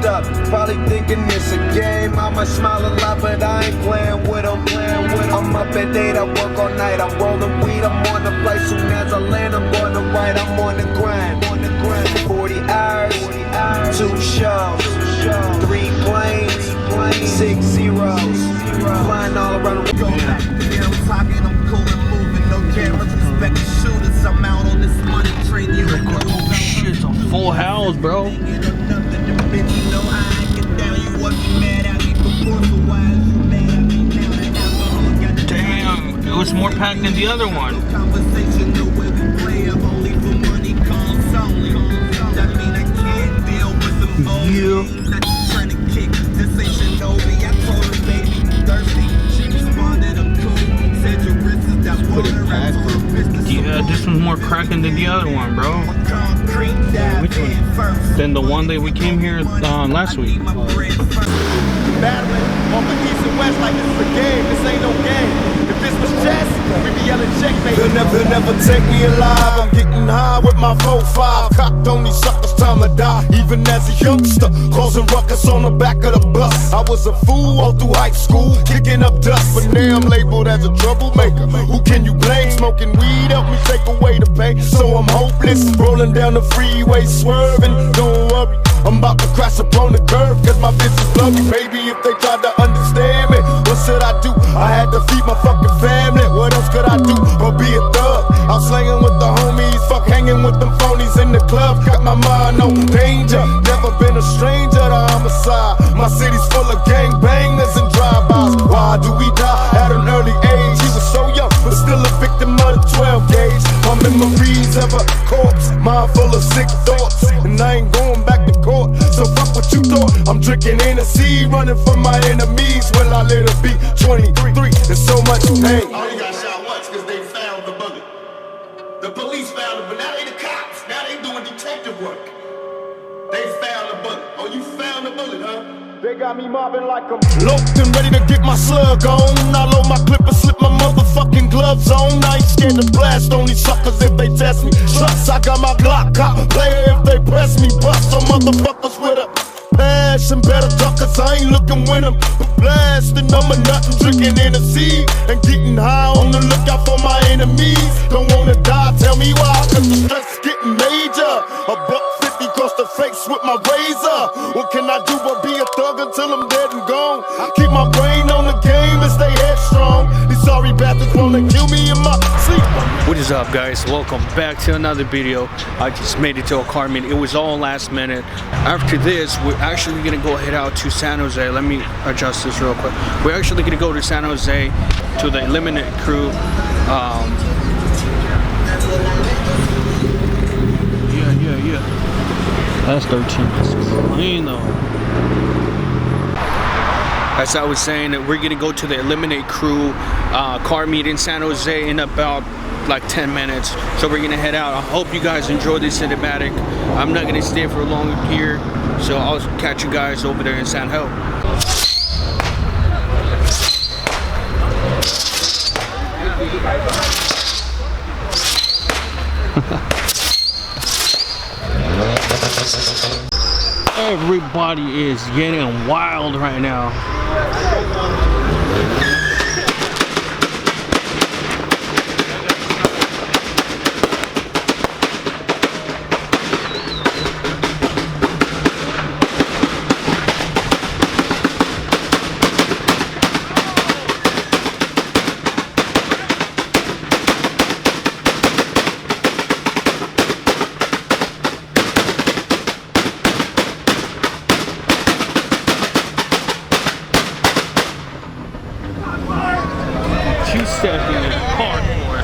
posted up, probably thinking it's a game. I might smile a lot, but I ain't playing with them. I'm up at 8, I work all night. I'm rolling weed, I'm on the flight. Soon as I land, I'm going to write. I'm on the grind. 40 hours, 2 shows, 3 planes, 6 zeros, flying all around the world. Yeah, I'm talking, I'm cool and moving, no cameras, respect the shooters. I'm out on this money train. Oh shit, it's a full house, bro. Damn, it was more packed than the other one. Yeah. Yeah, this one's more cracking than the other one, bro. Which one? Than the one that we came here last week. Battling on the east and west like this is a game. This ain't no game. If this was chess, we be yelling checkmate. They'll never take me alive. I'm getting high with my 4-5. Cocked on these suckers, time to die. Even as a youngster, causing ruckus on the back of the bus. I was a fool all through high school, kicking up dust. But now I'm labeled as a troublemaker. Who can you blame? Smoking weed help me take away the pain. So I'm hopeless, rolling down the freeway, swerving. Don't worry, I'm about to crash upon the curb, cause my bitch is blurry. Baby, if they tried to understand me, what should I do? I had to feed my fucking family. What else could I do but be a thug? I'm slanging with the homies, fuck hanging with them phonies in the club. Got my mind on danger, never been a stranger to homicide. My city's full of gangbangers and drive-bys. Why do we die at an early age? He was so young, but still a victim of the 12 gauge. My memories of a corpse, mind full of sick thoughts, and I ain't going back to court. So fuck what you thought. I'm drinking Hennessy, running from my enemies. Will I let it be 23? There's so much pain. Only got shot once because they found the bullet. The police found it, but now they the cops. Now they doing detective work. They found the bullet. Oh, you found the bullet, huh? They got me mobbing like I'm loped and ready to get my slug on. I load my clip and slip my motherfucking gloves on. I ain't scared to blast on these suckers if they test me. Trust, I got my Glock cop player if they press me. Bust some motherfuckers with a passion, better duckers. I ain't looking with them, but blasting I'm a nut and drinking Hennessy and getting high on the lookout for my enemies. Don't wanna die, tell me why, cause the stress is getting major. A $1.50 across the face with my razor. What can I do but be a thug until I'm dead and gone? I keep my brain on the game and stay headstrong. These sorry bastards wanna kill me in my sleep. What is up, guys? Welcome back to another video. I just made it to a car meeting. It was all last minute. After this, we're actually gonna go head out to San Jose. Let me adjust this real quick. We're actually gonna go to San Jose to the Illiminate crew. Yeah. That's 13. Clean though. As I was saying, that we're gonna go to the Illiminate crew car meet in San Jose in about like 10 minutes. So we're gonna head out. I hope you guys enjoy this cinematic. I'm not gonna stay for long here, so I'll catch you guys over there in San Jose. Everybody is getting wild right now. Two-stepping is hardcore.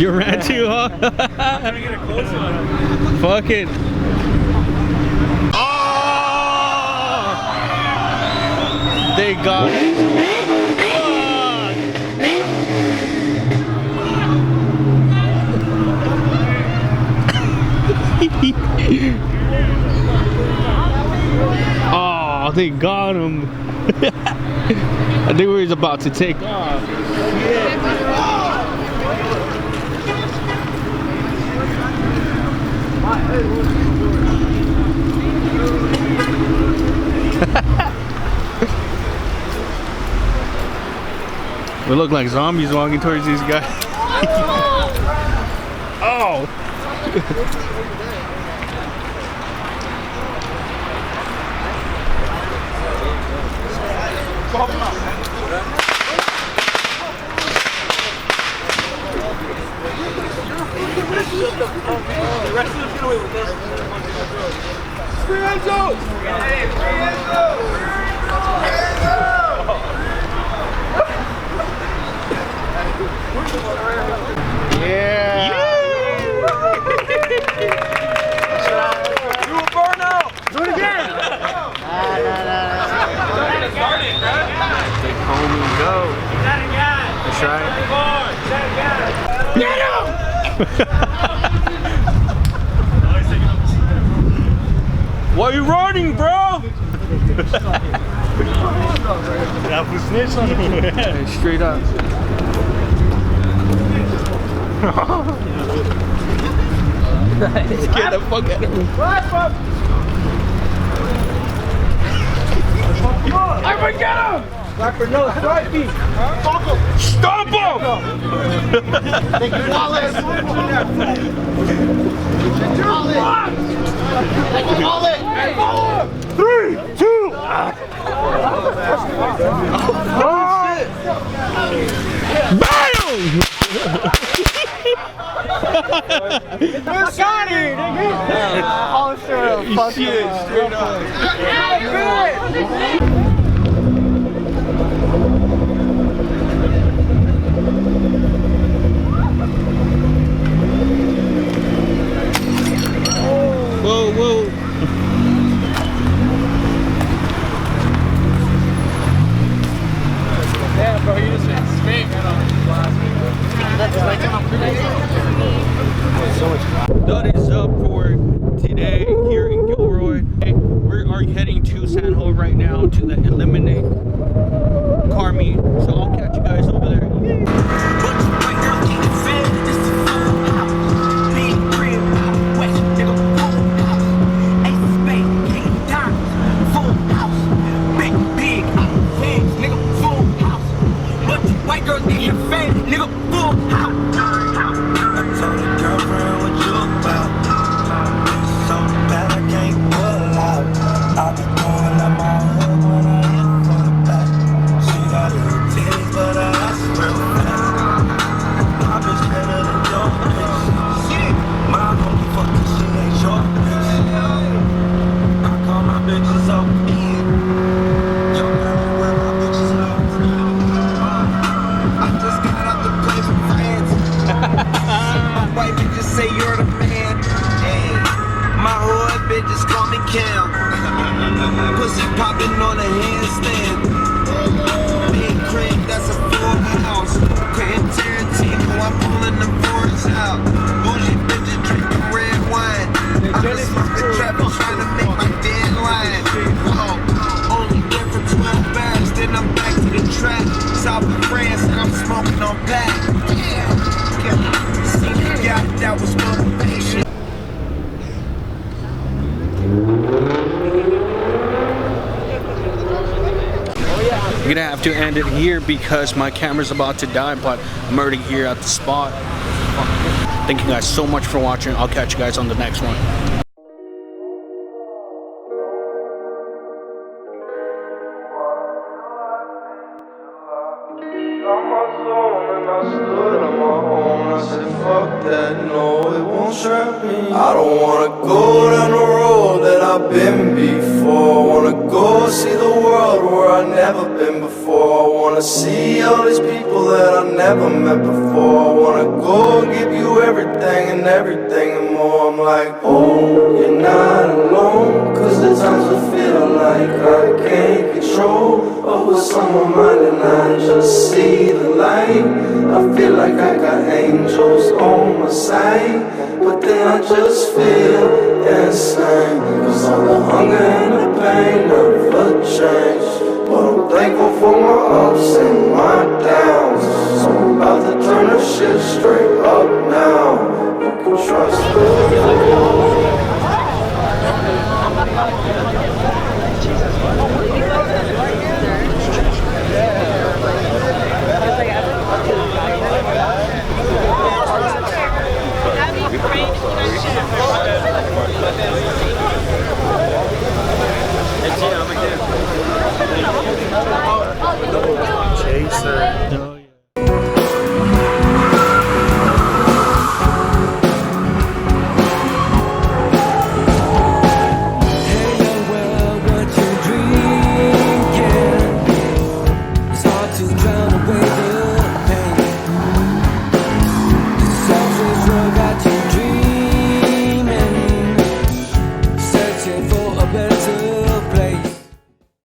You ran too, huh? I'm trying to get a close one. Fuck it. Oh! They got it. Oh, they got him. I think we was about to take off. We look like zombies walking towards these guys. Oh! Yeah! Do a burnout! Do it again! Take home and go. That's right. Get him! Why are you running, bro? Hey, straight up. Get the fuck out of me. I forget him! Blackbird, no, strike. Stop him! Three, two. Bam! Got it, nigga! Oh, sure. Fuck you. Straight up. Whoa, whoa. Yeah, bro, you just went straight right on the last That is up for today here in Gilroy. We are heading to San Jose right now to the Illiminate car meet. So I'll catch you guys over there. Pussy popping on a handstand. Big crib, that's a full house. Quentin Tarantino, I'm pulling the force out. Bougie bitches drinking red wine. I'm just fucking trapping, trying to make my deadline. Oh, only there for 12 hours, then I'm back to the trap. South of France, and I'm smoking on back. Yeah, see the guy that was motivation. I'm gonna have to end it here because my camera's about to die, but I'm already here at the spot. Thank you guys so much for watching. I'll catch you guys on the next one. I don't wanna go down the road that I've been before. Wanna go see the world where I've never been before. I wanna wanna see all these people that I never met before. I wanna go and give you everything and everything and more. I'm like, oh, you're not alone, cause the times I feel like I can't control. Oh, what's on my mind and I just see the light. I feel like I got angels on my side, but then I just feel insane. Cause all the hunger and the pain never change. But I'm thankful for my ups and my downs. So I'm about to turn the shit straight up now. You can trust me. To drown away the